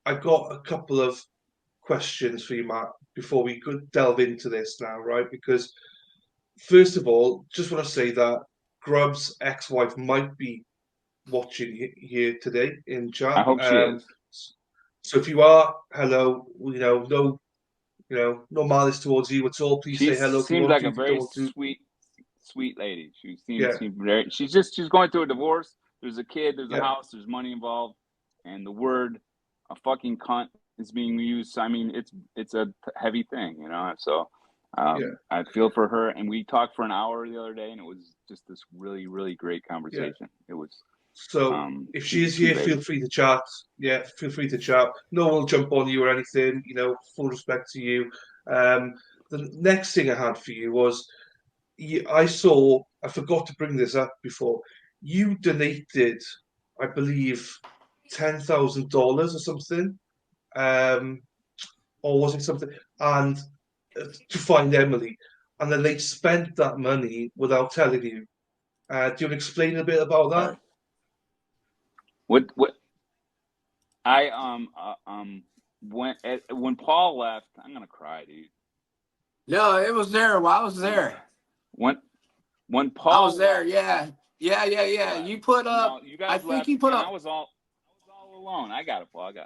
I've got a couple of questions for you, Matt, before we could delve into this now, right? Because first of all, just want to say that Grub's ex-wife might be watching here today in I chat. hope she is. So if you are, hello. No, no malice towards you at all. Please She say hello if you seems want like to. a If you don't very want to, sweet lady. She yeah, seems very. She's going through a divorce. There's a kid. There's a yeah, house. There's money involved, and the word a fucking cunt is being used. I mean, it's a heavy thing, you know. So yeah, I feel for her, and we talked for an hour the other day, and it was just this really great yeah. conversation. It was So if she she's a is sweet here, lady. feel free to chat. Yeah, feel free to chat. No one will jump on you or anything. Full respect to you. Um, the next thing I had for you was I saw. I forgot to bring this up before. You donated, I believe, $10,000 or something. Um, or was it something? And to find Emily, and then they spent that money without telling you. Do you want to explain a bit about All that? right. What I when Paul left, I'm gonna cry, dude. No, it was there. Well, I was there. When when I was Paul there. left, Yeah. Yeah. what? You put up, No, you I guys think left, you put and up, I was all alone. I got it, Paul. I was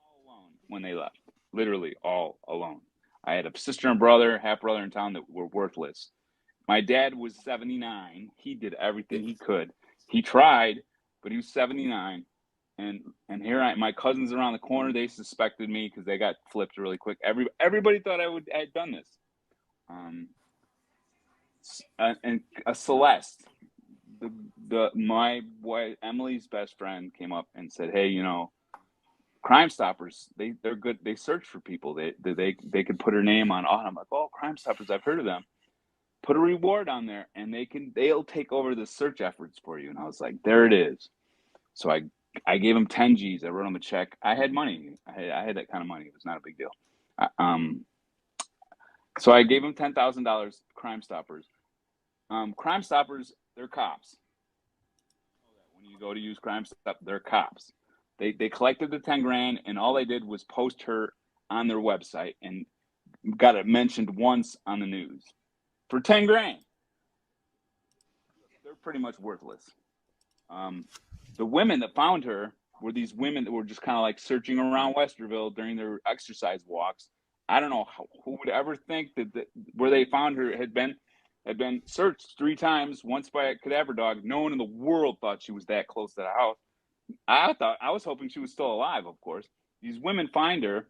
all alone when they left. Literally all alone. I had a sister and brother, half brother in town that were worthless. My dad was 79. He did everything he could. He tried, but he was 79. And here my cousins around the corner. They suspected me because they got flipped really quick. Everybody thought I had done this. Um, and a Celeste, my wife Emily's best friend came up and said, "Hey, Crime Stoppers, they're good. They search for people. They could put her name on." Oh, and I'm like, "Oh, Crime Stoppers, I've heard of them. Put a reward on there, and they'll take over the search efforts for you." And I was like, "There it is." So I gave him 10 G's. I wrote him a check. I had money. I had that kind of money. It was not a big deal. Uh, Um, so I gave him $10,000. Crime Stoppers. Crime Stoppers, they're cops. When you go to use Crime Stop, they're cops. They collected the 10 grand, and all they did was post her on their website and got it mentioned once on the news for 10 grand. They're pretty much worthless. Um, the women that found her were these women that were just kind of like searching around Westerville during their exercise walks. I don't know who would ever think that where they found her had been searched 3 times, once by a cadaver dog. No one in the world thought she was that close to the house. I was hoping she was still alive. Of course, these women find her.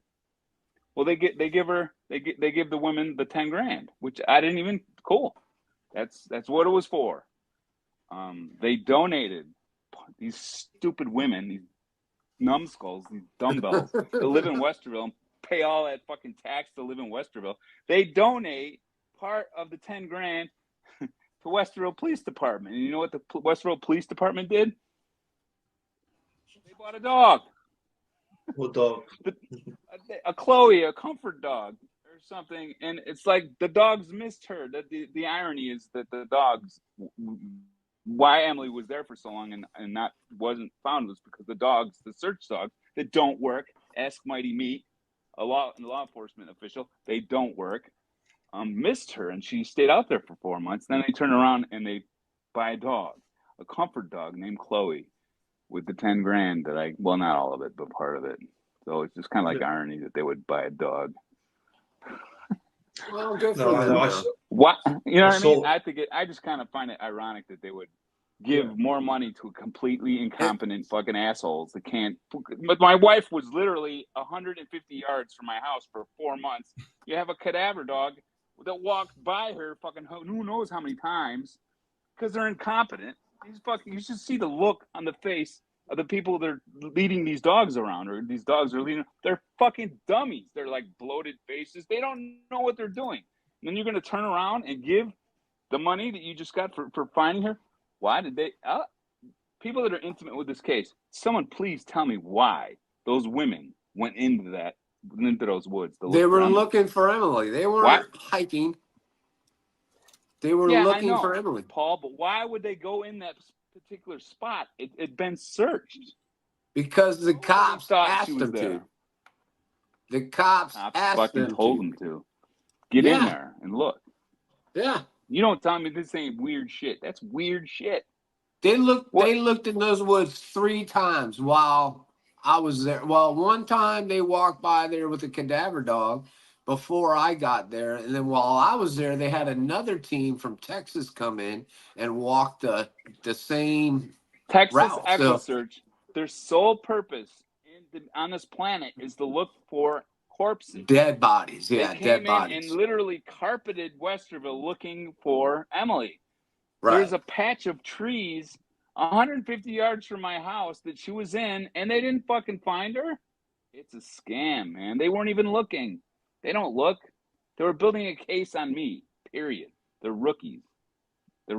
Well, they give the women the 10 grand, which I didn't even cool. That's what it was for. They donated these stupid women, these numbskulls, these dumbbells that live in Westerville and pay all that fucking tax to live in Westerville. They donate part of the 10 grand to Westerville Police Department. And you know what the Westerville Police Department did? They bought a dog. What dog? A Chloe, a comfort dog or something. And it's like the dogs missed her. That the irony is that the dogs, why Emily was there for so long and not wasn't found, was because the dogs, the search dogs that don't work, ask Mighty Meat, a law enforcement official, they don't work, missed her, and she stayed out there for 4 months. Then they turn around and they buy a dog, a comfort dog named Chloe, with the 10 grand that well, not all of it, but part of it. So it's just kind of like Yeah. irony that they would buy a dog. well, good for No, I them, know. What, you know I what I mean? saw. I just kind of find it ironic that they would Yeah, give more money to completely It, incompetent fucking assholes that can't. But my wife was literally 150 yards from my house for 4 months. You have a cadaver dog that walked by her fucking who knows how many times because they're incompetent. You should see the look on the face of the people that are leading these dogs around, or these dogs are leading. They're fucking dummies. They're like bloated faces. They don't know what they're doing. And then you're going to turn around and give the money that you just got for finding her. Why did they? People that are intimate with this case, someone please tell me why those women went into those woods to they look for were Emily. looking for Emily. They Why? weren't hiking. They were Yeah, I looking for know, Emily. Paul, but why would they go in that particular spot? It'd been searched. Because the Nobody cops thought she asked was them there. to. The cops Cops asked fucking them told to. them to get in Yeah. there and look. Yeah. You don't tell me this ain't weird shit. That's weird shit. They looked What? they looked in those woods 3 times while I was there. Well, one time they walked by there with a cadaver dog before I got there. And then while I was there, they had another team from Texas come in and walk the same Texas route. Echo So Search, their sole purpose on this planet is to look for corpses. dead bodies. They Yeah, came dead in bodies. and literally carpeted Westerville looking for Emily. Right. There's a patch of trees 150 yards from my house that she was in, and they didn't fucking find her. It's a scam, man. They weren't even looking. They don't look. They were building a case on me, period. They're rookies. They're